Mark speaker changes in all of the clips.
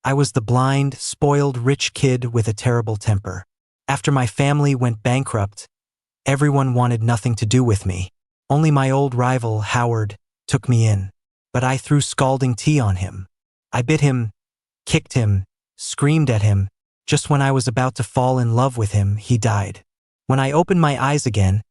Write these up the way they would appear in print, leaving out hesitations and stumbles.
Speaker 1: I was the blind, spoiled rich kid with a terrible temper. After my family went bankrupt, everyone wanted nothing to do with me. Only my old rival, Howard, took me in. But I threw scalding tea on him. I bit him, kicked him, screamed at him. Just when I was about to fall in love with him, he died. When I opened my eyes again,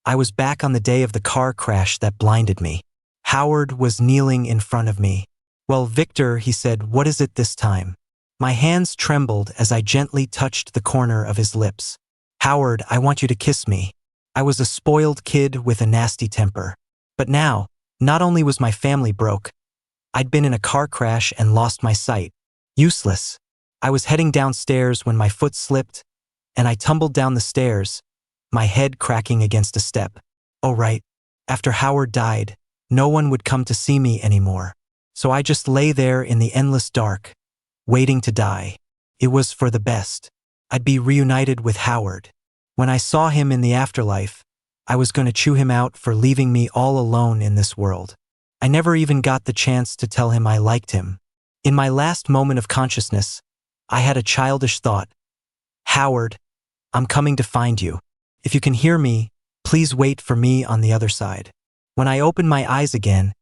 Speaker 1: I was back on the day of the car crash that blinded me. Howard was kneeling in front of me. "Well, Victor," he said, "what is it this time?" My hands trembled as I gently touched the corner of his lips. "Howard, I want you to kiss me." I was a spoiled kid with a nasty temper. But now, not only was my family broke, I'd been in a car crash and lost my sight. Useless. I was heading downstairs when my foot slipped, and I tumbled down the stairs, my head cracking against a step. Oh right, after Howard died, no one would come to see me anymore. So I just lay there in the endless dark, waiting to die. It was for the best. I'd be reunited with Howard. When I saw him in the afterlife, I was going to chew him out for leaving me all alone in this world. I never even got the chance to tell him I liked him. In my last moment of consciousness, I had a childish thought. "Howard, I'm coming to find you. If you can hear me, please wait for me on the other side." When I opened my eyes again,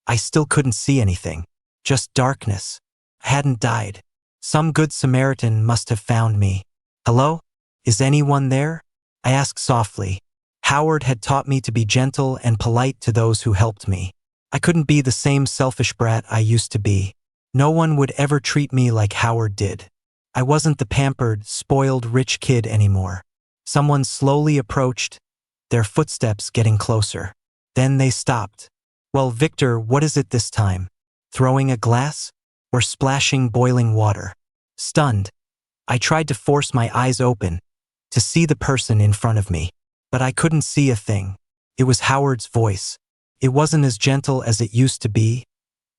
Speaker 1: I still couldn't see anything. Just darkness. I hadn't died. Some good Samaritan must have found me. "Hello? Is anyone there?" I asked softly. Howard had taught me to be gentle and polite to those who helped me. I couldn't be the same selfish brat I used to be. No one would ever treat me like Howard did. I wasn't the pampered, spoiled rich kid anymore. Someone slowly approached, their footsteps getting closer. Then they stopped. "Well, Victor, what is it this time? Throwing a glass? Or splashing boiling water?" Stunned, I tried to force my eyes open, to see the person in front of me. But I couldn't see a thing. It was Howard's voice. It wasn't as gentle as it used to be,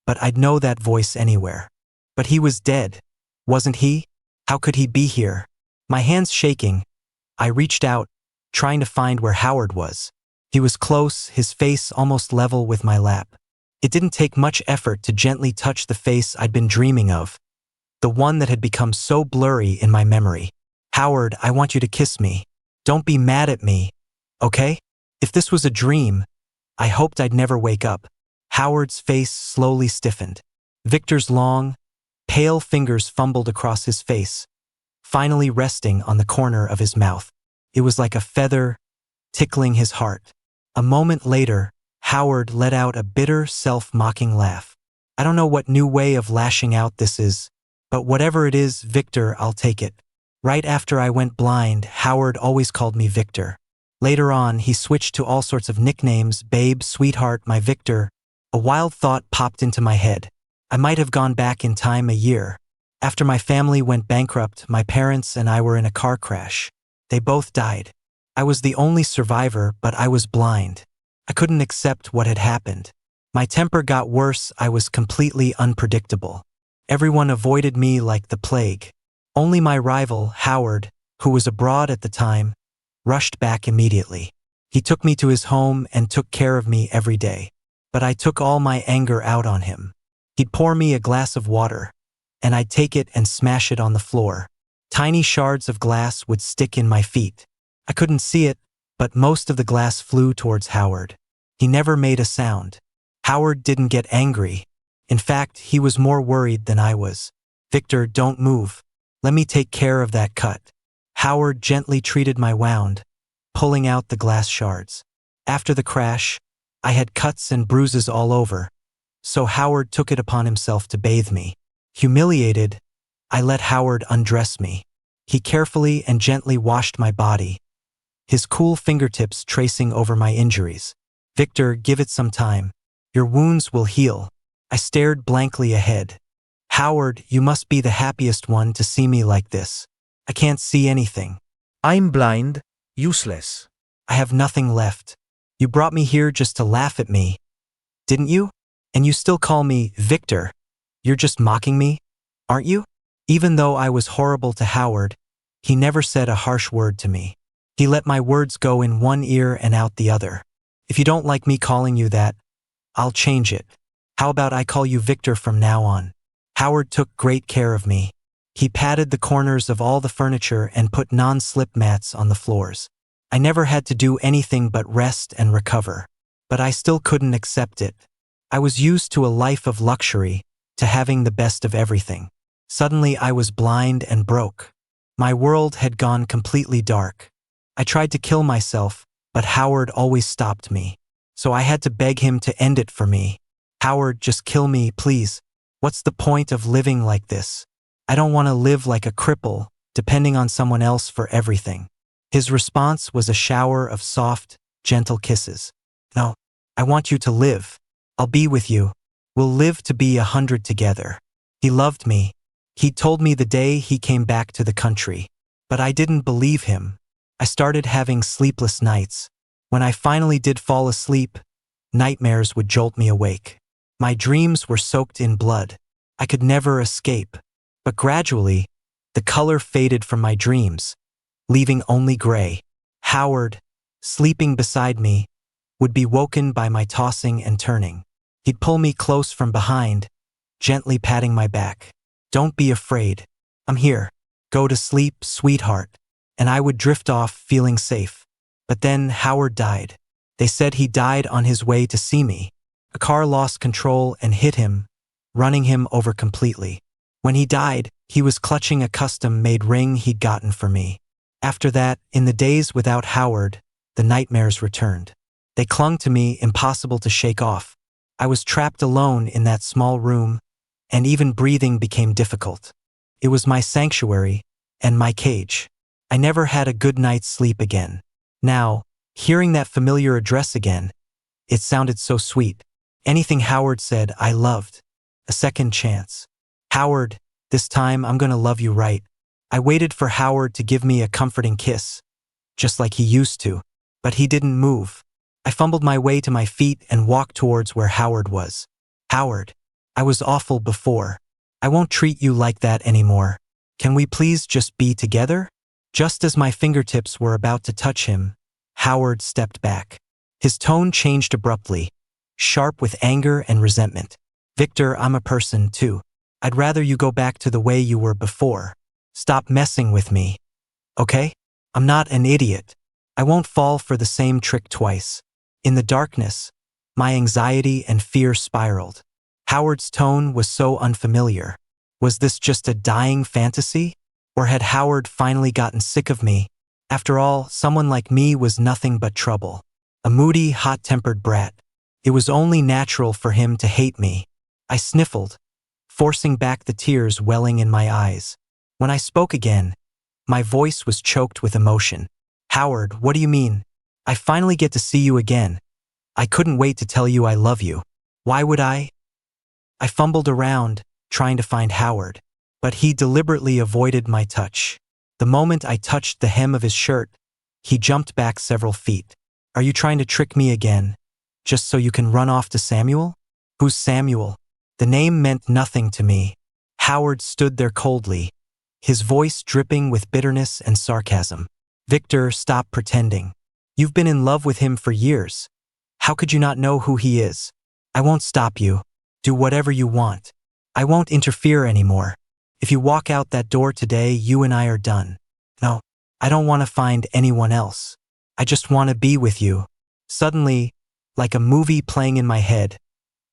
Speaker 1: but I'd know that voice anywhere. But he was dead, wasn't he? How could he be here? My hands shaking, I reached out, trying to find where Howard was. He was close, his face almost level with my lap. It didn't take much effort to gently touch the face I'd been dreaming of, the one that had become so blurry in my memory. "Howard, I want you to kiss me. Don't be mad at me, okay? If this was a dream, I hoped I'd never wake up." Howard's face slowly stiffened. Victor's long, pale fingers fumbled across his face, finally resting on the corner of his mouth. It was like a feather tickling his heart. A moment later, Howard let out a bitter, self-mocking laugh. "I don't know what new way of lashing out this is, but whatever it is, Victor, I'll take it." Right after I went blind, Howard always called me Victor. Later on, he switched to all sorts of nicknames: babe, sweetheart, my Victor. A wild thought popped into my head. I might have gone back in time a year. After my family went bankrupt, my parents and I were in a car crash. They both died. I was the only survivor, but I was blind. I couldn't accept what had happened. My temper got worse. I was completely unpredictable. Everyone avoided me like the plague. Only my rival, Howard, who was abroad at the time, rushed back immediately. He took me to his home and took care of me every day. But I took all my anger out on him. He'd pour me a glass of water, and I'd take it and smash it on the floor. Tiny shards of glass would stick in my feet. I couldn't see it, but most of the glass flew towards Howard. He never made a sound. Howard didn't get angry. In fact, he was more worried than I was. "Victor, don't move. Let me take care of that cut." Howard gently treated my wound, pulling out the glass shards. After the crash, I had cuts and bruises all over, so Howard took it upon himself to bathe me. Humiliated, I let Howard undress me. He carefully and gently washed my body, his cool fingertips tracing over my injuries. "Victor, give it some time. Your wounds will heal." I stared blankly ahead. "Howard, you must be the happiest one to see me like this. I can't see anything.
Speaker 2: I'm blind, useless.
Speaker 1: I have nothing left. You brought me here just to laugh at me, didn't you? And you still call me Victor. You're just mocking me, aren't you?" Even though I was horrible to Howard, he never said a harsh word to me. He let my words go in one ear and out the other. "If you don't like me calling you that, I'll change it. How about I call you Victor from now on?" Howard took great care of me. He patted the corners of all the furniture and put non-slip mats on the floors. I never had to do anything but rest and recover. But I still couldn't accept it. I was used to a life of luxury, to having the best of everything. Suddenly I was blind and broke. My world had gone completely dark. I tried to kill myself, but Howard always stopped me. So I had to beg him to end it for me. Howard, just kill me, please. What's the point of living like this? I don't want to live like a cripple, depending on someone else for everything. His response was a shower of soft, gentle kisses. No, I want you to live. I'll be with you. We'll live to be 100 together. He loved me. He told me the day he came back to the country. But I didn't believe him. I started having sleepless nights. When I finally did fall asleep, nightmares would jolt me awake. My dreams were soaked in blood. I could never escape. But gradually, the color faded from my dreams, leaving only gray. Howard, sleeping beside me, would be woken by my tossing and turning. He'd pull me close from behind, gently patting my back. Don't be afraid. I'm here. Go to sleep, sweetheart. And I would drift off feeling safe. But then Howard died. They said he died on his way to see me. A car lost control and hit him, running him over completely. When he died, he was clutching a custom-made ring he'd gotten for me. After that, in the days without Howard, the nightmares returned. They clung to me, impossible to shake off. I was trapped alone in that small room, and even breathing became difficult. It was my sanctuary and my cage. I never had a good night's sleep again. Now, hearing that familiar address again, it sounded so sweet. Anything Howard said, I loved. A second chance. Howard, this time I'm gonna love you right. I waited for Howard to give me a comforting kiss, just like he used to, but he didn't move. I fumbled my way to my feet and walked towards where Howard was. Howard, I was awful before. I won't treat you like that anymore. Can we please just be together? Just as my fingertips were about to touch him, Howard stepped back. His tone changed abruptly, sharp with anger and resentment. Victor, I'm a person too. I'd rather you go back to the way you were before. Stop messing with me. Okay? I'm not an idiot. I won't fall for the same trick twice. In the darkness, my anxiety and fear spiraled. Howard's tone was so unfamiliar. Was this just a dying fantasy? Or had Howard finally gotten sick of me? After all, someone like me was nothing but trouble. A moody, hot-tempered brat. It was only natural for him to hate me. I sniffled, forcing back the tears welling in my eyes. When I spoke again, my voice was choked with emotion. Howard, what do you mean? I finally get to see you again. I couldn't wait to tell you I love you. Why would I? I fumbled around, trying to find Howard, but he deliberately avoided my touch. The moment I touched the hem of his shirt, he jumped back several feet. Are you trying to trick me again? Just so you can run off to Samuel? Who's Samuel? The name meant nothing to me. Howard stood there coldly, his voice dripping with bitterness and sarcasm. Victor, stop pretending. You've been in love with him for years. How could you not know who he is? I won't stop you. Do whatever you want. I won't interfere anymore. If you walk out that door today, you and I are done. No, I don't want to find anyone else. I just want to be with you. Suddenly, like a movie playing in my head,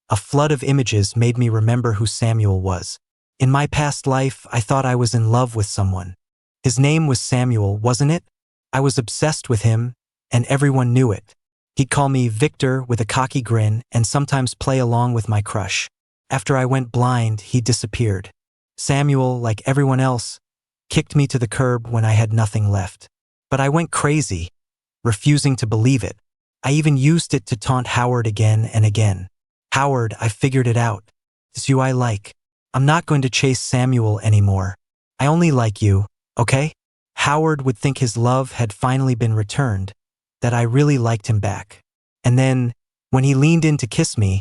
Speaker 1: a flood of images made me remember who Samuel was. In my past life, I thought I was in love with someone. His name was Samuel, wasn't it? I was obsessed with him, and everyone knew it. He'd call me Victor with a cocky grin and sometimes play along with my crush. After I went blind, he disappeared. Samuel, like everyone else, kicked me to the curb when I had nothing left. But I went crazy, refusing to believe it. I even used it to taunt Howard again and again. Howard, I figured it out. It's you I like. I'm not going to chase Samuel anymore. I only like you, okay? Howard would think his love had finally been returned, that I really liked him back. And then, when he leaned in to kiss me,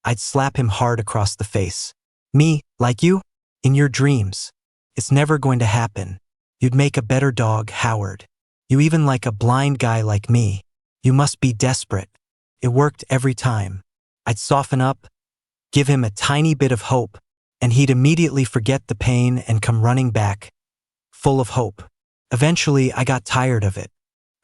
Speaker 1: I'd slap him hard across the face. Me, like you? In your dreams. It's never going to happen. You'd make a better dog, Howard. You even like a blind guy like me. You must be desperate. It worked every time. I'd soften up, give him a tiny bit of hope, and he'd immediately forget the pain and come running back, full of hope. Eventually, I got tired of it.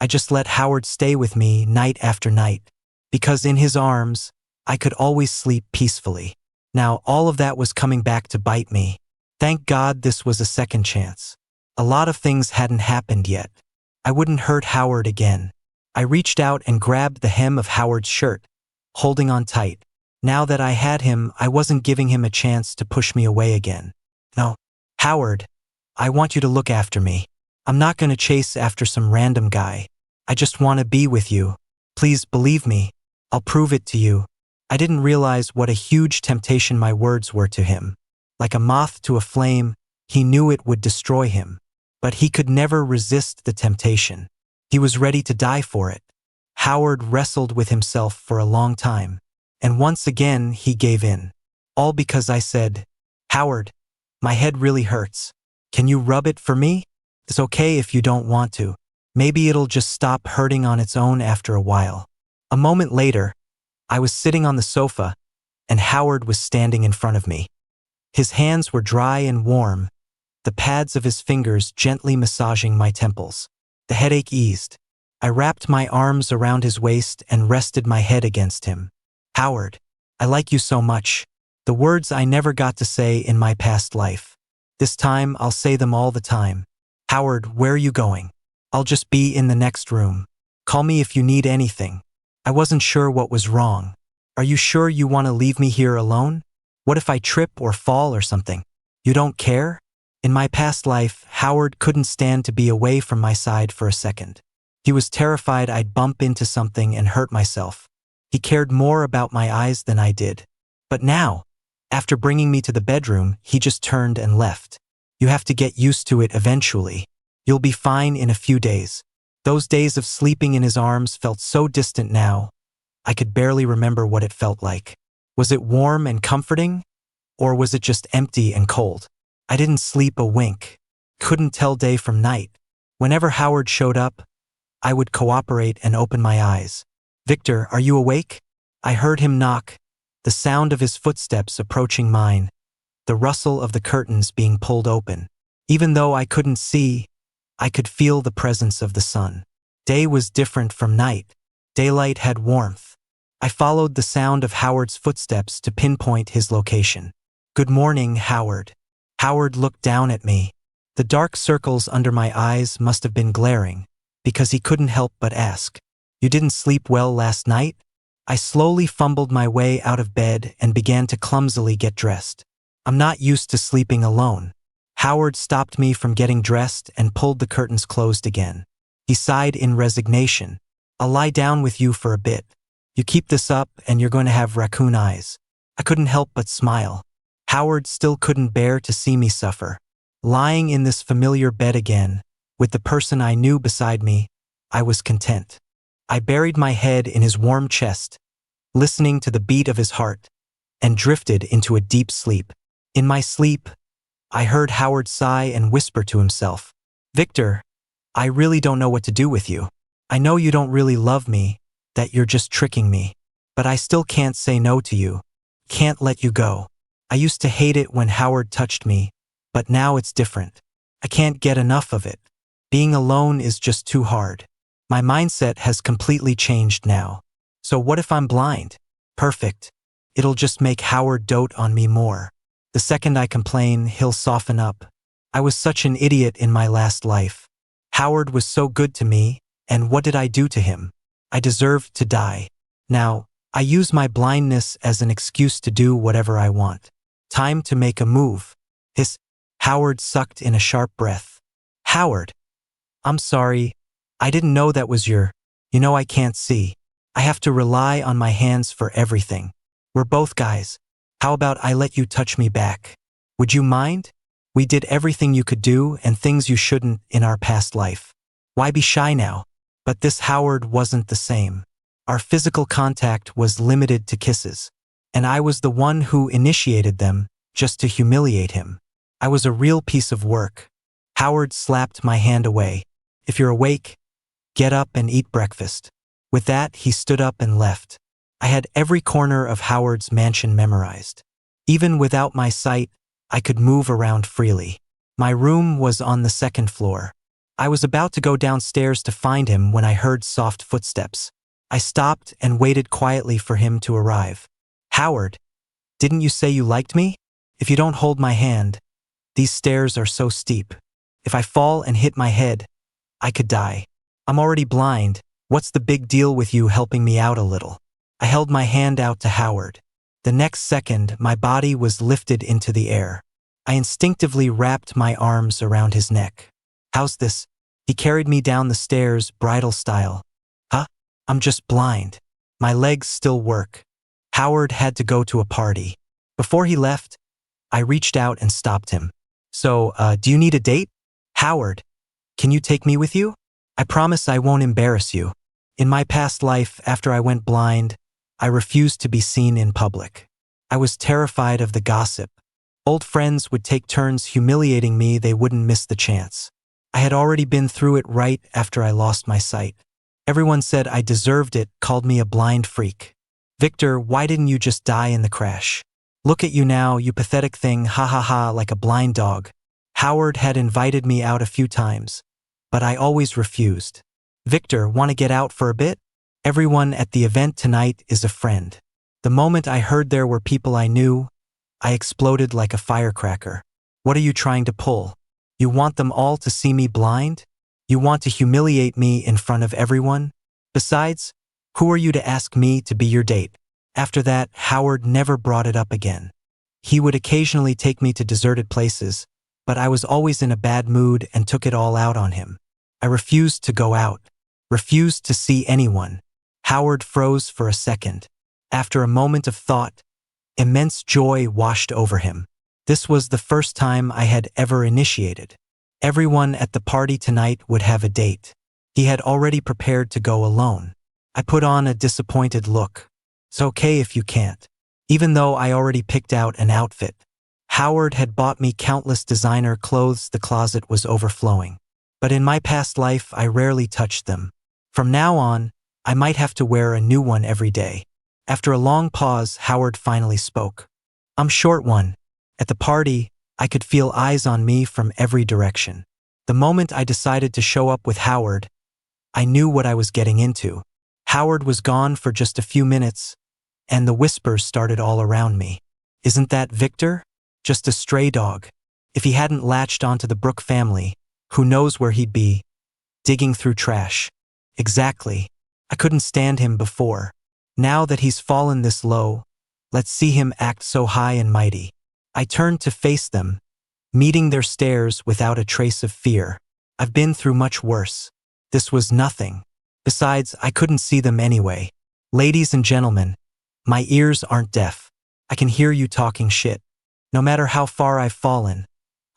Speaker 1: I just let Howard stay with me night after night, because in his arms, I could always sleep peacefully. Now, all of that was coming back to bite me. Thank God this was a second chance. A lot of things hadn't happened yet. I wouldn't hurt Howard again. I reached out and grabbed the hem of Howard's shirt, holding on tight. Now that I had him, I wasn't giving him a chance to push me away again. No, Howard, I want you to look after me. I'm not going to chase after some random guy. I just want to be with you. Please believe me. I'll prove it to you. I didn't realize what a huge temptation my words were to him. Like a moth to a flame, he knew it would destroy him. But he could never resist the temptation. He was ready to die for it. Howard wrestled with himself for a long time. And once again, he gave in. All because I said, Howard, my head really hurts. Can you rub it for me? It's okay if you don't want to. Maybe it'll just stop hurting on its own after a while. A moment later, I was sitting on the sofa, and Howard was standing in front of me. His hands were dry and warm, the pads of his fingers gently massaging my temples. The headache eased. I wrapped my arms around his waist and rested my head against him. Howard, I like you so much. The words I never got to say in my past life. This time, I'll say them all the time. Howard, where are you going? I'll just be in the next room. Call me if you need anything. I wasn't sure what was wrong. Are you sure you want to leave me here alone? What if I trip or fall or something? You don't care? In my past life, Howard couldn't stand to be away from my side for a second. He was terrified I'd bump into something and hurt myself. He cared more about my eyes than I did. But now, after bringing me to the bedroom, he just turned and left. You have to get used to it eventually. You'll be fine in a few days. Those days of sleeping in his arms felt so distant now. I could barely remember what it felt like. Was it warm and comforting? Or was it just empty and cold? I didn't sleep a wink. Couldn't tell day from night. Whenever Howard showed up, I would cooperate and open my eyes. Victor, are you awake? I heard him knock, the sound of his footsteps approaching mine, the rustle of the curtains being pulled open. Even though I couldn't see, I could feel the presence of the sun. Day was different from night. Daylight had warmth. I followed the sound of Howard's footsteps to pinpoint his location. Good morning, Howard. Howard looked down at me. The dark circles under my eyes must have been glaring, because he couldn't help but ask, You didn't sleep well last night? I slowly fumbled my way out of bed and began to clumsily get dressed. I'm not used to sleeping alone. Howard stopped me from getting dressed and pulled the curtains closed again. He sighed in resignation. I'll lie down with you for a bit. You keep this up and you're going to have raccoon eyes. I couldn't help but smile. Howard still couldn't bear to see me suffer. Lying in this familiar bed again, with the person I knew beside me, I was content. I buried my head in his warm chest, listening to the beat of his heart, and drifted into a deep sleep. In my sleep, I heard Howard sigh and whisper to himself, Victor, I really don't know what to do with you. I know you don't really love me, that you're just tricking me. But I still can't say no to you. Can't let you go. I used to hate it when Howard touched me, but now it's different. I can't get enough of it. Being alone is just too hard. My mindset has completely changed now. So what if I'm blind? Perfect. It'll just make Howard dote on me more. The second I complain, he'll soften up. I was such an idiot in my last life. Howard was so good to me, and what did I do to him? I deserved to die. Now, I use my blindness as an excuse to do whatever I want. Time to make a move. Howard sucked in a sharp breath. Howard, I'm sorry. I didn't know that was You know I can't see. I have to rely on my hands for everything. We're both guys. How about I let you touch me back? Would you mind? We did everything you could do and things you shouldn't in our past life. Why be shy now? But this Howard wasn't the same. Our physical contact was limited to kisses, and I was the one who initiated them just to humiliate him. I was a real piece of work. Howard slapped my hand away. If you're awake, get up and eat breakfast. With that, he stood up and left. I had every corner of Howard's mansion memorized. Even without my sight, I could move around freely. My room was on the second floor. I was about to go downstairs to find him when I heard soft footsteps. I stopped and waited quietly for him to arrive. Howard, didn't you say you liked me? If you don't hold my hand, these stairs are so steep. If I fall and hit my head, I could die. I'm already blind. What's the big deal with you helping me out a little? I held my hand out to Howard. The next second, my body was lifted into the air. I instinctively wrapped my arms around his neck. How's this? He carried me down the stairs, bridal style. Huh? I'm just blind. My legs still work. Howard had to go to a party. Before he left, I reached out and stopped him. So, do you need a date? Howard, can you take me with you? I promise I won't embarrass you. In my past life, after I went blind, I refused to be seen in public. I was terrified of the gossip. Old friends would take turns humiliating me, they wouldn't miss the chance. I had already been through it right after I lost my sight. Everyone said I deserved it, called me a blind freak. Victor, why didn't you just die in the crash? Look at you now, you pathetic thing, ha ha ha, like a blind dog. Howard had invited me out a few times, but I always refused. Victor, want to get out for a bit? Everyone at the event tonight is a friend. The moment I heard there were people I knew, I exploded like a firecracker. What are you trying to pull? You want them all to see me blind? You want to humiliate me in front of everyone? Besides, who are you to ask me to be your date? After that, Howard never brought it up again. He would occasionally take me to deserted places, but I was always in a bad mood and took it all out on him. I refused to go out, refused to see anyone. Howard froze for a second. After a moment of thought, immense joy washed over him. This was the first time I had ever initiated. Everyone at the party tonight would have a date. He had already prepared to go alone. I put on a disappointed look. It's okay if you can't. Even though I already picked out an outfit. Howard had bought me countless designer clothes, the closet was overflowing. But in my past life, I rarely touched them. From now on, I might have to wear a new one every day. After a long pause, Howard finally spoke. I'm short one. At the party, I could feel eyes on me from every direction. The moment I decided to show up with Howard, I knew what I was getting into. Howard was gone for just a few minutes, and the whispers started all around me. Isn't that Victor? Just a stray dog. If he hadn't latched onto the Brooke family, who knows where he'd be? Digging through trash. Exactly. I couldn't stand him before. Now that he's fallen this low, let's see him act so high and mighty. I turned to face them, meeting their stares without a trace of fear. I've been through much worse. This was nothing. Besides, I couldn't see them anyway. Ladies and gentlemen, my ears aren't deaf. I can hear you talking shit. No matter how far I've fallen,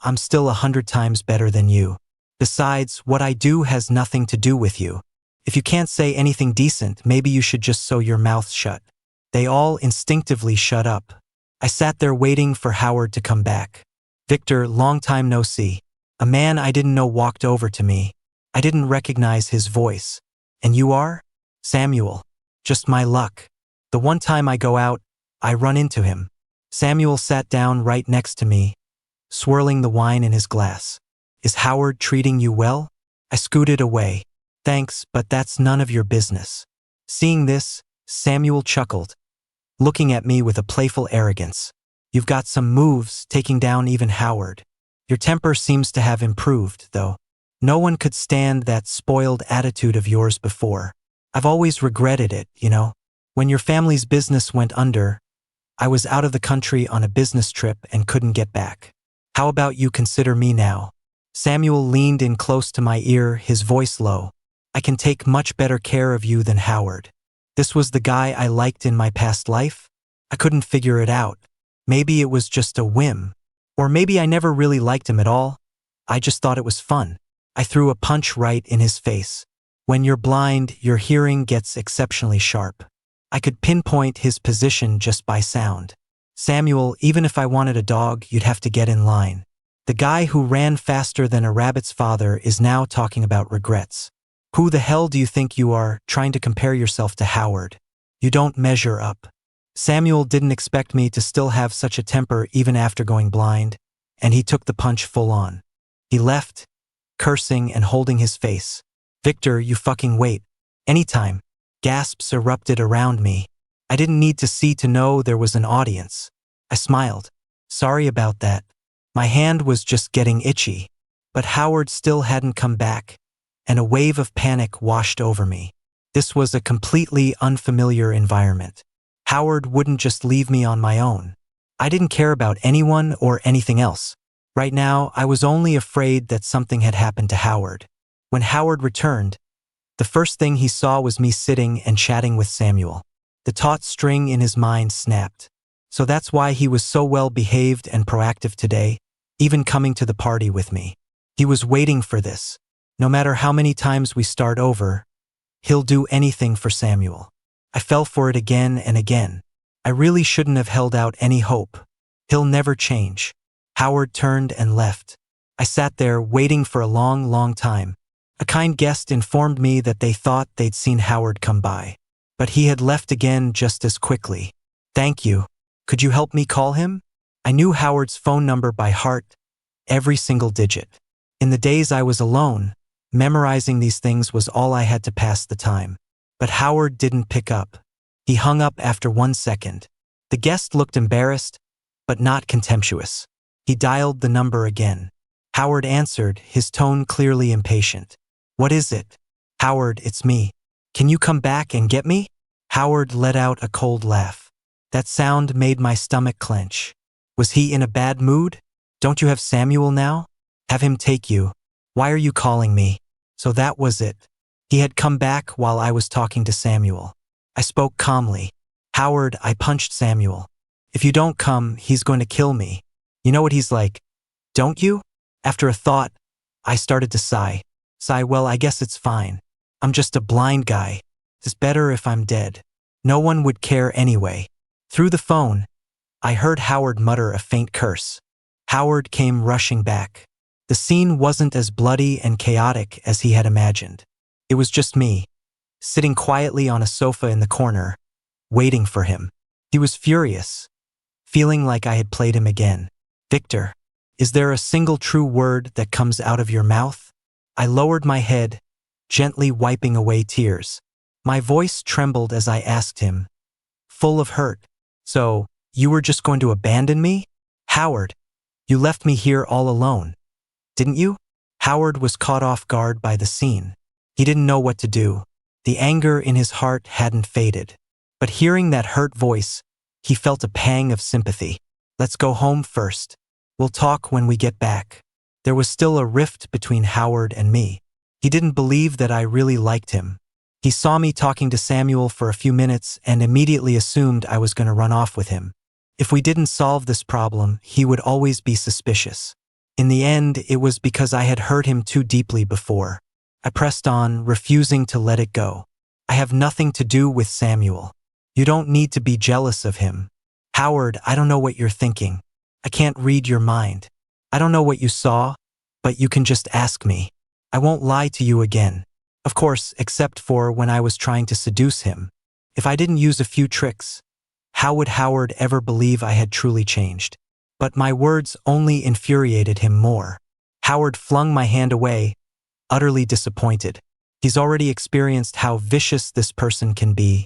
Speaker 1: I'm still 100 times better than you. Besides, what I do has nothing to do with you. If you can't say anything decent, maybe you should just sew your mouth shut. They all instinctively shut up. I sat there waiting for Howard to come back. Victor, long time no see. A man I didn't know walked over to me. I didn't recognize his voice. And you are? Samuel. Just my luck. The one time I go out, I run into him. Samuel sat down right next to me, swirling the wine in his glass. Is Howard treating you well? I scooted away. Thanks, but that's none of your business. Seeing this, Samuel chuckled, looking at me with a playful arrogance. You've got some moves, taking down even Howard. Your temper seems to have improved, though. No one could stand that spoiled attitude of yours before. I've always regretted it, you know. When your family's business went under, I was out of the country on a business trip and couldn't get back. How about you consider me now? Samuel leaned in close to my ear, his voice low. I can take much better care of you than Howard. This was the guy I liked in my past life? I couldn't figure it out. Maybe it was just a whim. Or maybe I never really liked him at all. I just thought it was fun. I threw a punch right in his face. When you're blind, your hearing gets exceptionally sharp. I could pinpoint his position just by sound. Samuel, even if I wanted a dog, you'd have to get in line. The guy who ran faster than a rabbit's father is now talking about regrets. Who the hell do you think you are, trying to compare yourself to Howard? You don't measure up. Samuel didn't expect me to still have such a temper even after going blind, and he took the punch full on. He left, cursing and holding his face. "Victor, you fucking wait. Anytime." Gasps erupted around me. I didn't need to see to know there was an audience. I smiled. "Sorry about that. My hand was just getting itchy." But Howard still hadn't come back, and a wave of panic washed over me. This was a completely unfamiliar environment. Howard wouldn't just leave me on my own. I didn't care about anyone or anything else. Right now, I was only afraid that something had happened to Howard. When Howard returned, the first thing he saw was me sitting and chatting with Samuel. The taut string in his mind snapped. So that's why he was so well behaved and proactive today, even coming to the party with me. He was waiting for this. No matter how many times we start over, he'll do anything for Samuel. I fell for it again and again. I really shouldn't have held out any hope. He'll never change. Howard turned and left. I sat there waiting for a long time. A kind guest informed me that they thought they'd seen Howard come by. But he had left again just as quickly. "Thank you. Could you help me call him?" I knew Howard's phone number by heart, every single digit. In the days I was alone, memorizing these things was all I had to pass the time. But Howard didn't pick up. He hung up after 1 second. The guest looked embarrassed, but not contemptuous. He dialed the number again. Howard answered, his tone clearly impatient. "What is it?" "Howard, it's me. Can you come back and get me?" Howard let out a cold laugh. That sound made my stomach clench. Was he in a bad mood? "Don't you have Samuel now? Have him take you. Why are you calling me?" So that was it. He had come back while I was talking to Samuel. I spoke calmly. "Howard, I punched Samuel. If you don't come, he's going to kill me. You know what he's like, don't you?" After a thought, I started to sigh. Well, I guess it's fine. I'm just a blind guy. It's better if I'm dead. No one would care anyway. Through the phone, I heard Howard mutter a faint curse. Howard came rushing back. The scene wasn't as bloody and chaotic as he had imagined. It was just me, sitting quietly on a sofa in the corner, waiting for him. He was furious, feeling like I had played him again. "Victor, is there a single true word that comes out of your mouth?" I lowered my head, gently wiping away tears. My voice trembled as I asked him, full of hurt. "So, you were just going to abandon me? Howard, you left me here all alone, didn't you?" Howard was caught off guard by the scene. He didn't know what to do. The anger in his heart hadn't faded. But hearing that hurt voice, he felt a pang of sympathy. "Let's go home first. We'll talk when we get back." There was still a rift between Howard and me. He didn't believe that I really liked him. He saw me talking to Samuel for a few minutes and immediately assumed I was going to run off with him. If we didn't solve this problem, he would always be suspicious. In the end, it was because I had hurt him too deeply before. I pressed on, refusing to let it go. "I have nothing to do with Samuel. You don't need to be jealous of him. Howard, I don't know what you're thinking. I can't read your mind. I don't know what you saw, but you can just ask me. I won't lie to you again. Of course, except for when I was trying to seduce him. If I didn't use a few tricks, how would Howard ever believe I had truly changed?" But my words only infuriated him more. Howard flung my hand away, utterly disappointed. He's already experienced how vicious this person can be,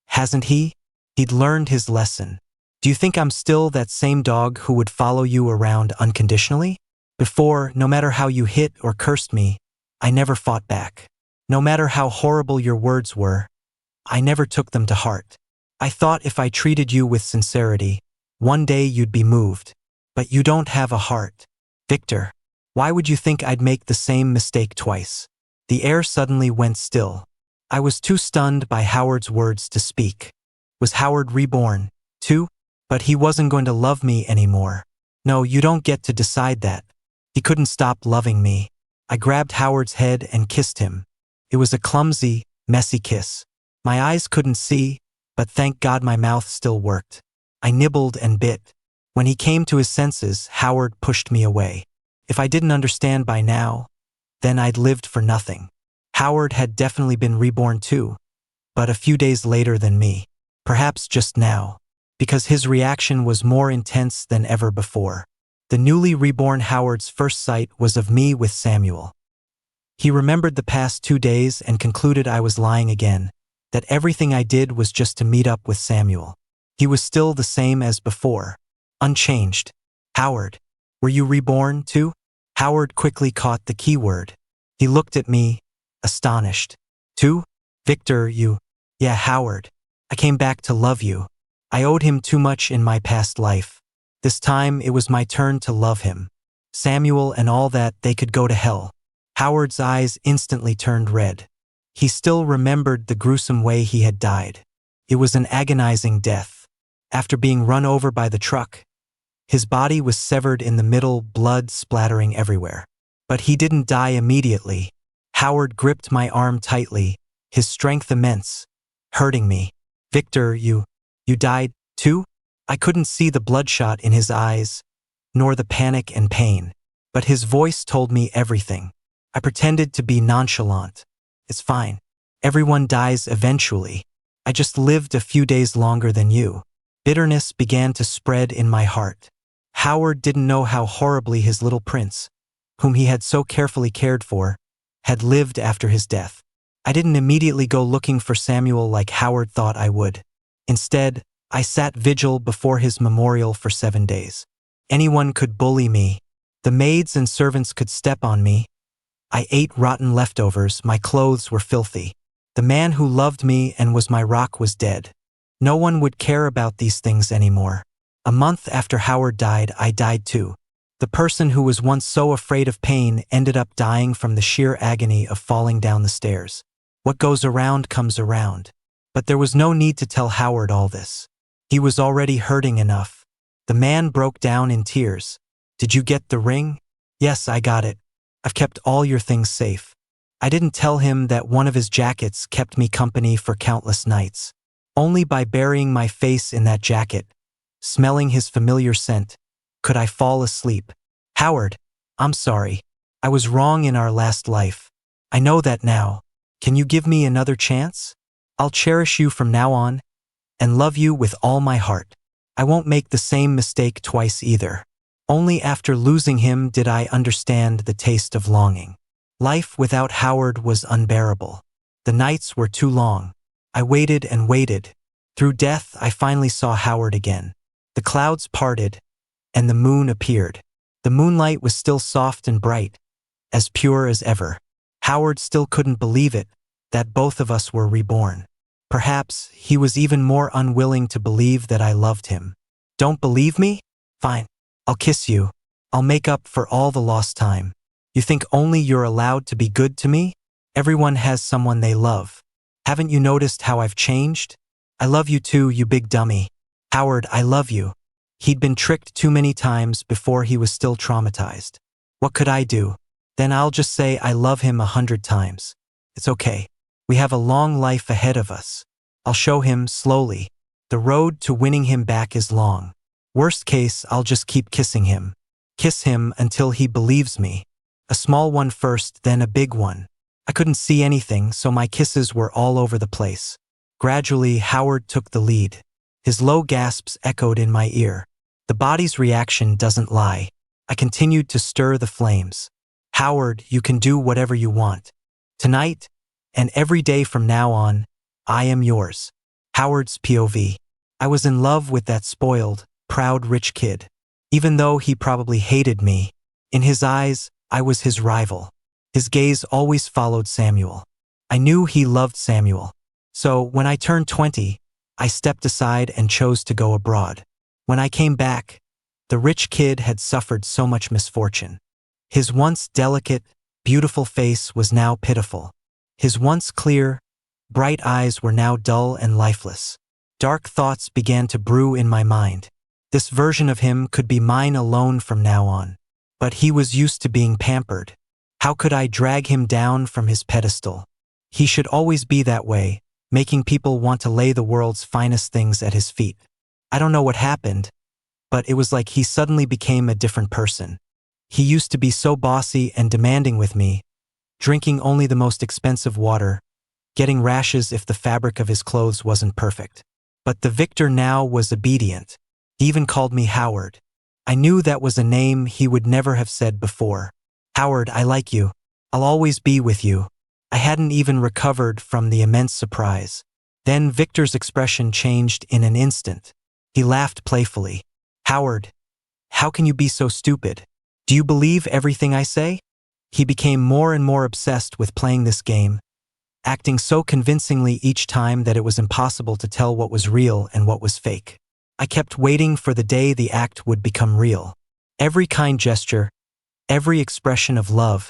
Speaker 1: hasn't he? He'd learned his lesson. "Do you think I'm still that same dog who would follow you around unconditionally? Before, no matter how you hit or cursed me, I never fought back. No matter how horrible your words were, I never took them to heart. I thought if I treated you with sincerity, one day you'd be moved. But you don't have a heart. Victor, why would you think I'd make the same mistake twice?" The air suddenly went still. I was too stunned by Howard's words to speak. Was Howard reborn, too? But he wasn't going to love me anymore. No, you don't get to decide that. He couldn't stop loving me. I grabbed Howard's head and kissed him. It was a clumsy, messy kiss. My eyes couldn't see, but thank God my mouth still worked. I nibbled and bit. When he came to his senses, Howard pushed me away. If I didn't understand by now, then I'd lived for nothing. Howard had definitely been reborn too, but a few days later than me. Perhaps just now. because his reaction was more intense than ever before. The newly reborn Howard's first sight was of me with Samuel. He remembered the past 2 days and concluded I was lying again, that everything I did was just to meet up with Samuel. He was still the same as before, unchanged. Howard, were you reborn too? Howard quickly caught the key word. He looked at me, astonished. Too? Victor, you. Yeah, Howard. I came back to love you. I owed him too much in my past life. This time it was my turn to love him. Samuel and all that, they could go to hell. Howard's eyes instantly turned red. He still remembered the gruesome way he had died. It was an agonizing death. After being run over by the truck, his body was severed in the middle, blood splattering everywhere. But he didn't die immediately. Howard gripped my arm tightly, his strength immense, hurting me. Victor, you died too? I couldn't see the bloodshot in his eyes, nor the panic and pain. But his voice told me everything. I pretended to be nonchalant. It's fine. Everyone dies eventually. I just lived a few days longer than you. Bitterness began to spread in my heart. Howard didn't know how horribly his little prince, whom he had so carefully cared for, had lived after his death. I didn't immediately go looking for Samuel like Howard thought I would. Instead, I sat vigil before his memorial for 7 days. Anyone could bully me. The maids and servants could step on me. I ate rotten leftovers, my clothes were filthy. The man who loved me and was my rock was dead. No one would care about these things anymore. A month after Howard died, I died too. The person who was once so afraid of pain ended up dying from the sheer agony of falling down the stairs. What goes around comes around. But there was no need to tell Howard all this. He was already hurting enough. The man broke down in tears. Did you get the ring? Yes, I got it. I've kept all your things safe. I didn't tell him that one of his jackets kept me company for countless nights. Only by burying my face in that jacket, smelling his familiar scent, could I fall asleep. Howard, I'm sorry. I was wrong in our last life. I know that now. Can you give me another chance? I'll cherish you from now on and love you with all my heart. I won't make the same mistake twice either. Only after losing him did I understand the taste of longing. Life without Howard was unbearable. The nights were too long. I waited and waited. Through death, I finally saw Howard again. The clouds parted, and the moon appeared. The moonlight was still soft and bright, as pure as ever. Howard still couldn't believe it, that both of us were reborn. Perhaps he was even more unwilling to believe that I loved him. Don't believe me? Fine. I'll kiss you. I'll make up for all the lost time. You think only you're allowed to be good to me? Everyone has someone they love. Haven't you noticed how I've changed? I love you too, you big dummy. Howard, I love you. He'd been tricked too many times before he was still traumatized. What could I do? Then I'll just say I love him 100 times. It's okay. We have a long life ahead of us. I'll show him slowly. The road to winning him back is long. Worst case, I'll just keep kissing him. Kiss him until he believes me. A small one first, then a big one. I couldn't see anything, so my kisses were all over the place. Gradually, Howard took the lead. His low gasps echoed in my ear. The body's reaction doesn't lie. I continued to stir the flames. Howard, you can do whatever you want. Tonight, and every day from now on, I am yours. Howard's POV. I was in love with that spoiled, proud rich kid. Even though he probably hated me, in his eyes, I was his rival. His gaze always followed Samuel. I knew he loved Samuel. So, when I turned 20, I stepped aside and chose to go abroad. When I came back, the rich kid had suffered so much misfortune. His once delicate, beautiful face was now pitiful. His once clear, bright eyes were now dull and lifeless. Dark thoughts began to brew in my mind. This version of him could be mine alone from now on. But he was used to being pampered. How could I drag him down from his pedestal? He should always be that way, making people want to lay the world's finest things at his feet. I don't know what happened, but it was like he suddenly became a different person. He used to be so bossy and demanding with me, drinking only the most expensive water, getting rashes if the fabric of his clothes wasn't perfect. But the Victor now was obedient. He even called me Howard. I knew that was a name he would never have said before. Howard, I like you. I'll always be with you. I hadn't even recovered from the immense surprise. Then Victor's expression changed in an instant. He laughed playfully. Howard, how can you be so stupid? Do you believe everything I say? He became more and more obsessed with playing this game, acting so convincingly each time that it was impossible to tell what was real and what was fake. I kept waiting for the day the act would become real. Every kind gesture, every expression of love,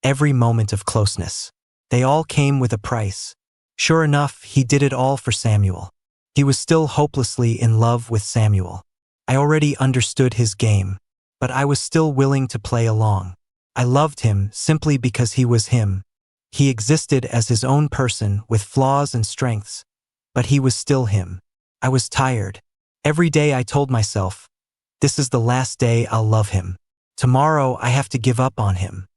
Speaker 1: every moment of closeness. They all came with a price. Sure enough, he did it all for Samuel. He was still hopelessly in love with Samuel. I already understood his game, but I was still willing to play along. I loved him simply because he was him. He existed as his own person with flaws and strengths, but he was still him. I was tired. Every day I told myself, this is the last day I'll love him. Tomorrow I have to give up on him.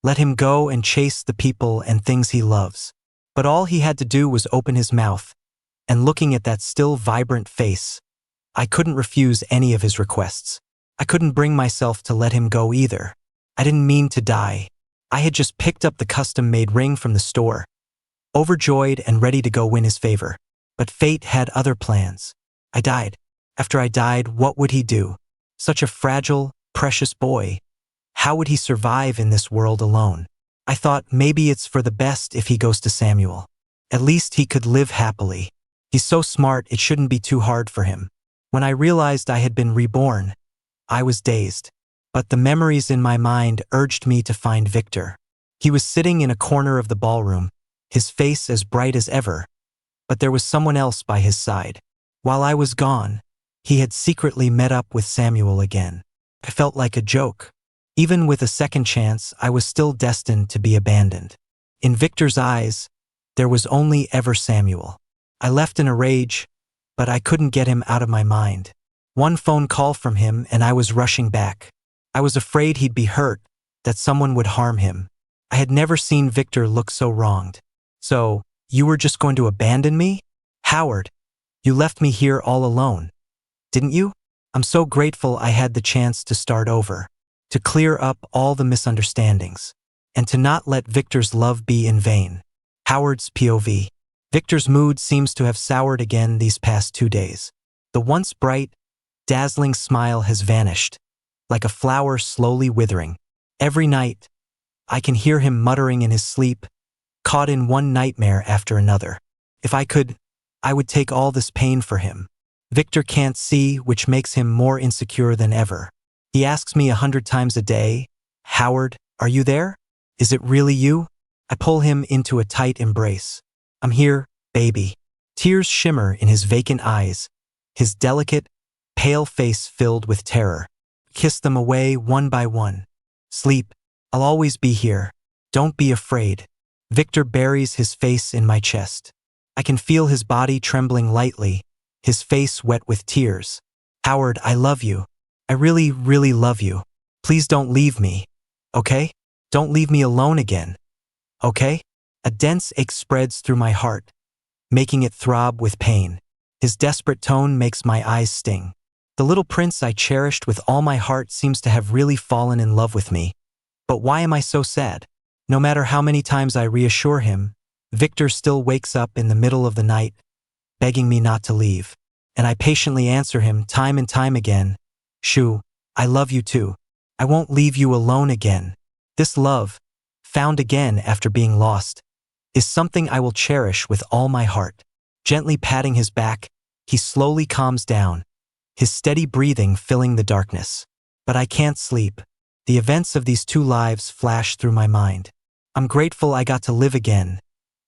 Speaker 1: Let him go and chase the people and things he loves. But all he had to do was open his mouth, and looking at that still vibrant face, I couldn't refuse any of his requests. I couldn't bring myself to let him go either. I didn't mean to die. I had just picked up the custom-made ring from the store, overjoyed and ready to go win his favor. But fate had other plans. I died. After I died, what would he do? Such a fragile, precious boy. How would he survive in this world alone? I thought maybe it's for the best if he goes to Samuel. At least he could live happily. He's so smart it shouldn't be too hard for him. When I realized I had been reborn, I was dazed. But the memories in my mind urged me to find Victor. He was sitting in a corner of the ballroom, his face as bright as ever, but there was someone else by his side. While I was gone, he had secretly met up with Samuel again. I felt like a joke. Even with a second chance, I was still destined to be abandoned. In Victor's eyes, there was only ever Samuel. I left in a rage, but I couldn't get him out of my mind. One phone call from him and I was rushing back. I was afraid he'd be hurt, that someone would harm him. I had never seen Victor look so wronged. So, you were just going to abandon me? Howard, you left me here all alone, didn't you? I'm so grateful I had the chance to start over, to clear up all the misunderstandings, and to not let Victor's love be in vain. Howard's POV. Victor's mood seems to have soured again these past 2 days. The once bright, dazzling smile has vanished, like a flower slowly withering. Every night, I can hear him muttering in his sleep, caught in one nightmare after another. If I could, I would take all this pain for him. Victor can't see, which makes him more insecure than ever. He asks me 100 times a day, Howard, are you there? Is it really you? I pull him into a tight embrace. I'm here, baby. Tears shimmer in his vacant eyes, his delicate, pale face filled with terror. Kiss them away one by one. Sleep. I'll always be here. Don't be afraid. Victor buries his face in my chest. I can feel his body trembling lightly, his face wet with tears. Howard, I love you. I really, really love you. Please don't leave me, okay? Don't leave me alone again, okay? A dense ache spreads through my heart, making it throb with pain. His desperate tone makes my eyes sting. The little prince I cherished with all my heart seems to have really fallen in love with me. But why am I so sad? No matter how many times I reassure him, Victor still wakes up in the middle of the night, begging me not to leave. And I patiently answer him time and time again, Shoo, I love you too. I won't leave you alone again. This love, found again after being lost, is something I will cherish with all my heart. Gently patting his back, he slowly calms down, his steady breathing filling the darkness. But I can't sleep. The events of these 2 lives flash through my mind. I'm grateful I got to live again,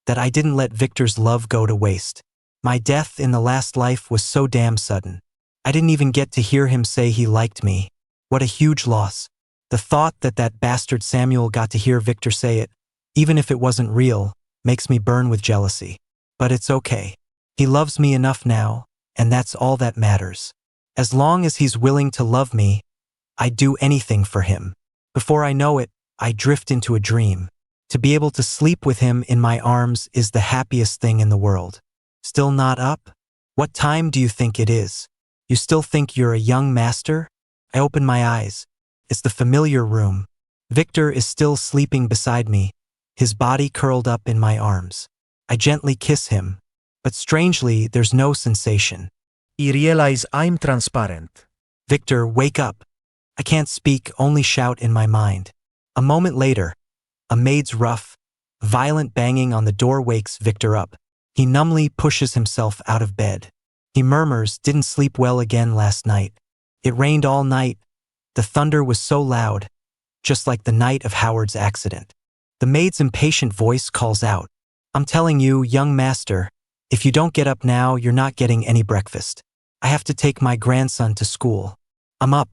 Speaker 1: that I didn't let Victor's love go to waste. My death in the last life was so damn sudden. I didn't even get to hear him say he liked me. What a huge loss. The thought that that bastard Samuel got to hear Victor say it, even if it wasn't real, makes me burn with jealousy. But it's okay. He loves me enough now, and that's all that matters. As long as he's willing to love me, I'd do anything for him. Before I know it, I drift into a dream. To be able to sleep with him in my arms is the happiest thing in the world. Still not up? What time do you think it is? You still think you're a young master? I open my eyes. It's the familiar room. Victor is still sleeping beside me, his body curled up in my arms. I gently kiss him, but strangely, there's no sensation.
Speaker 2: I realize I'm transparent.
Speaker 1: Victor, wake up. I can't speak, only shout in my mind. A moment later, a maid's rough, violent banging on the door wakes Victor up. He numbly pushes himself out of bed. He murmurs, didn't sleep well again last night. It rained all night. The thunder was so loud, just like the night of Howard's accident. The maid's impatient voice calls out, I'm telling you, young master, if you don't get up now, you're not getting any breakfast. I have to take my grandson to school. I'm up.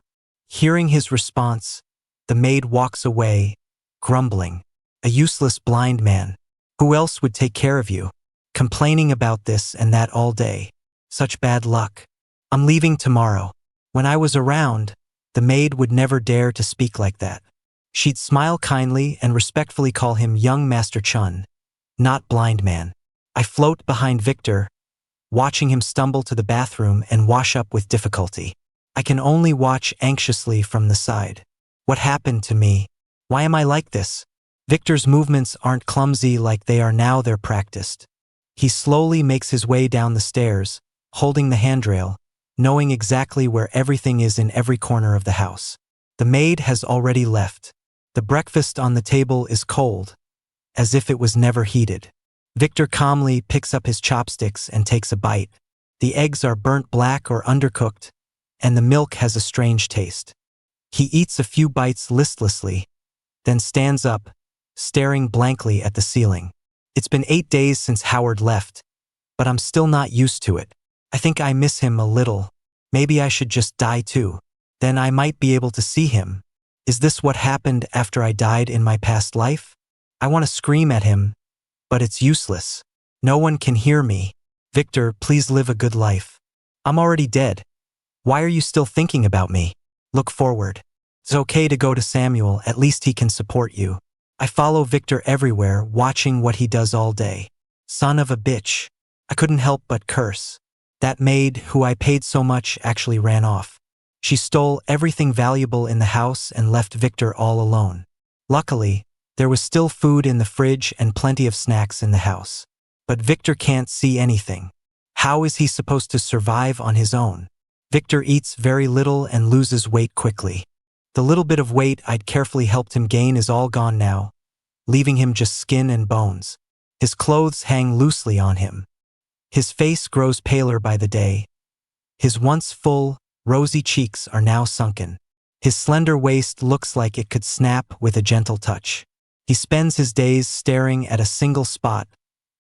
Speaker 1: Hearing his response, the maid walks away, grumbling. A useless blind man. Who else would take care of you? Complaining about this and that all day. Such bad luck. I'm leaving tomorrow. When I was around, the maid would never dare to speak like that. She'd smile kindly and respectfully call him young Master Chun, not blind man. I float behind Victor, watching him stumble to the bathroom and wash up with difficulty. I can only watch anxiously from the side. What happened to me? Why am I like this? Victor's movements aren't clumsy like they are now, they're practiced. He slowly makes his way down the stairs, holding the handrail, knowing exactly where everything is in every corner of the house. The maid has already left. The breakfast on the table is cold, as if it was never heated. Victor calmly picks up his chopsticks and takes a bite. The eggs are burnt black or undercooked, and the milk has a strange taste. He eats a few bites listlessly, then stands up, staring blankly at the ceiling. It's been 8 days since Howard left, but I'm still not used to it. I think I miss him a little. Maybe I should just die too. Then I might be able to see him. Is this what happened after I died in my past life? I want to scream at him, but it's useless. No one can hear me. Victor, please live a good life. I'm already dead. Why are you still thinking about me? Look forward. It's okay to go to Samuel, at least he can support you. I follow Victor everywhere, watching what he does all day. Son of a bitch. I couldn't help but curse. That maid, who I paid so much, actually ran off. She stole everything valuable in the house and left Victor all alone. Luckily, there was still food in the fridge and plenty of snacks in the house. But Victor can't see anything. How is he supposed to survive on his own? Victor eats very little and loses weight quickly. The little bit of weight I'd carefully helped him gain is all gone now, leaving him just skin and bones. His clothes hang loosely on him. His face grows paler by the day. His once full, rosy cheeks are now sunken. His slender waist looks like it could snap with a gentle touch. He spends his days staring at a single spot,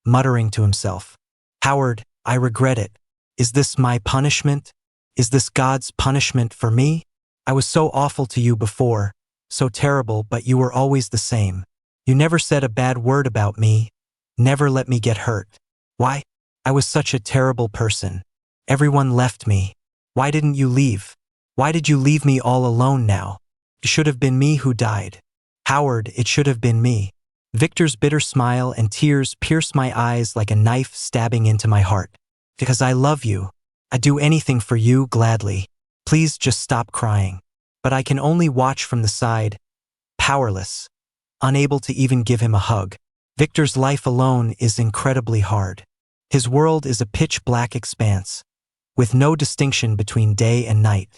Speaker 1: muttering to himself, Howard, I regret it. Is this my punishment? Is this God's punishment for me? I was so awful to you before, so terrible, but you were always the same. You never said a bad word about me, never let me get hurt. Why? I was such a terrible person. Everyone left me. Why didn't you leave? Why did you leave me all alone now? It should have been me who died. Howard, it should have been me. Victor's bitter smile and tears pierce my eyes like a knife stabbing into my heart. Because I love you. I'd do anything for you gladly. Please just stop crying. But I can only watch from the side, powerless, unable to even give him a hug. Victor's life alone is incredibly hard. His world is a pitch-black expanse, with no distinction between day and night.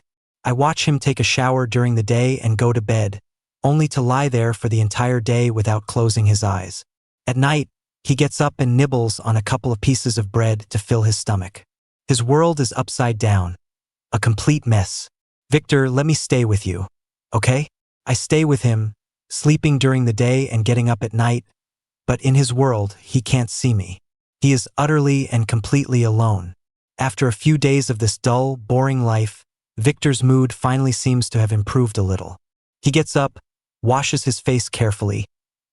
Speaker 1: I watch him take a shower during the day and go to bed, only to lie there for the entire day without closing his eyes. At night, he gets up and nibbles on a couple of pieces of bread to fill his stomach. His world is upside down, a complete mess. Victor, let me stay with you, okay? I stay with him, sleeping during the day and getting up at night, but in his world, he can't see me. He is utterly and completely alone. After a few days of this dull, boring life, Victor's mood finally seems to have improved a little. He gets up, washes his face carefully,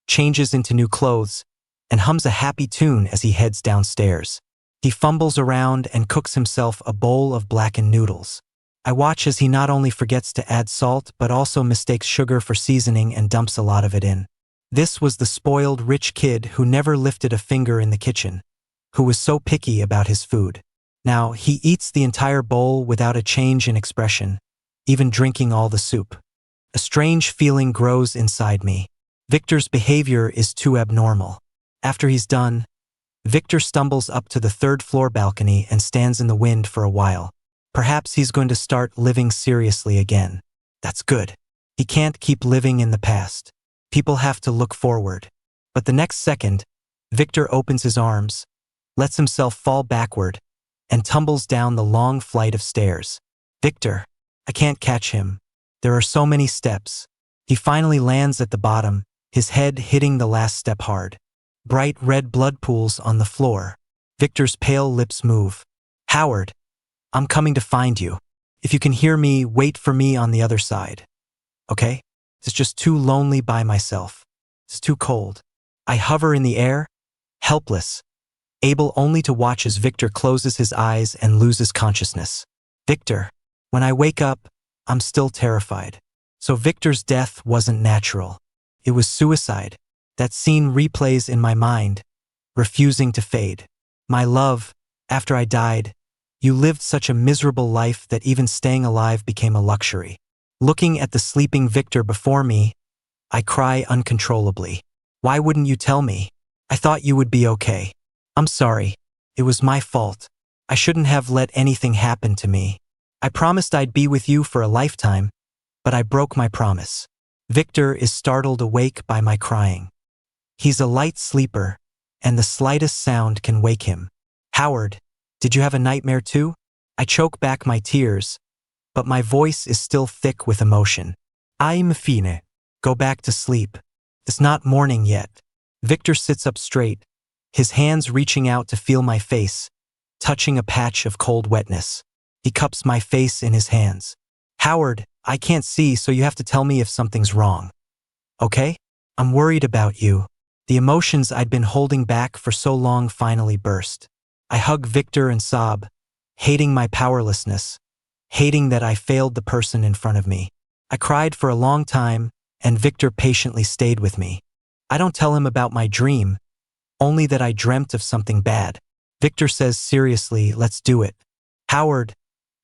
Speaker 1: changes into new clothes, and hums a happy tune as he heads downstairs. He fumbles around and cooks himself a bowl of blackened noodles. I watch as he not only forgets to add salt but also mistakes sugar for seasoning and dumps a lot of it in. This was the spoiled rich kid who never lifted a finger in the kitchen, who was so picky about his food. Now, he eats the entire bowl without a change in expression, even drinking all the soup. A strange feeling grows inside me. Victor's behavior is too abnormal. After he's done, Victor stumbles up to the third-floor balcony and stands in the wind for a while. Perhaps he's going to start living seriously again. That's good. He can't keep living in the past. People have to look forward. But the next second, Victor opens his arms, lets himself fall backward, and tumbles down the long flight of stairs. Victor, I can't catch him. There are so many steps. He finally lands at the bottom, his head hitting the last step hard. Bright red blood pools on the floor. Victor's pale lips move. Howard, I'm coming to find you. If you can hear me, wait for me on the other side. Okay? It's just too lonely by myself. It's too cold. I hover in the air, helpless, able only to watch as Victor closes his eyes and loses consciousness. Victor, when I wake up, I'm still terrified. So Victor's death wasn't natural. It was suicide. That scene replays in my mind, refusing to fade. My love, after I died, you lived such a miserable life that even staying alive became a luxury. Looking at the sleeping Victor before me, I cry uncontrollably. Why wouldn't you tell me? I thought you would be okay. I'm sorry. It was my fault. I shouldn't have let anything happen to me. I promised I'd be with you for a lifetime, but I broke my promise. Victor is startled awake by my crying. He's a light sleeper, and the slightest sound can wake him. Howard, did you have a nightmare too? I choke back my tears, but my voice is still thick with emotion. I'm fine. Go back to sleep. It's not morning yet. Victor sits up straight, his hands reaching out to feel my face, touching a patch of cold wetness. He cups my face in his hands. Howard, I can't see, so you have to tell me if something's wrong. Okay? I'm worried about you. The emotions I'd been holding back for so long finally burst. I hug Victor and sob, hating my powerlessness, hating that I failed the person in front of me. I cried for a long time, and Victor patiently stayed with me. I don't tell him about my dream, only that I dreamt of something bad. Victor says seriously, let's do it. Howard,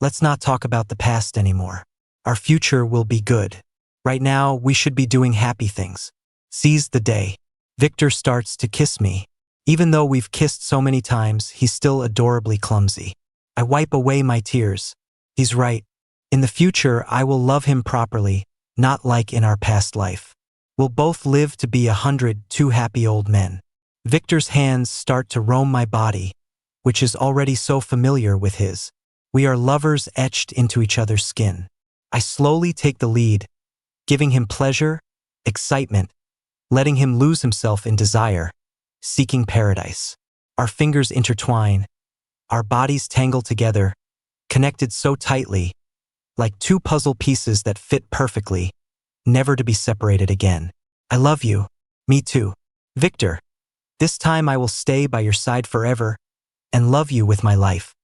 Speaker 1: let's not talk about the past anymore. Our future will be good. Right now, we should be doing happy things. Seize the day. Victor starts to kiss me. Even though we've kissed so many times, he's still adorably clumsy. I wipe away my tears. He's right. In the future, I will love him properly, not like in our past life. We'll both live to be 100, two happy old men. Victor's hands start to roam my body, which is already so familiar with his. We are lovers etched into each other's skin. I slowly take the lead, giving him pleasure, excitement, letting him lose himself in desire, seeking paradise. Our fingers intertwine, our bodies tangle together, connected so tightly, like two puzzle pieces that fit perfectly, never to be separated again. I love you. Me too. Victor, this time I will stay by your side forever and love you with my life.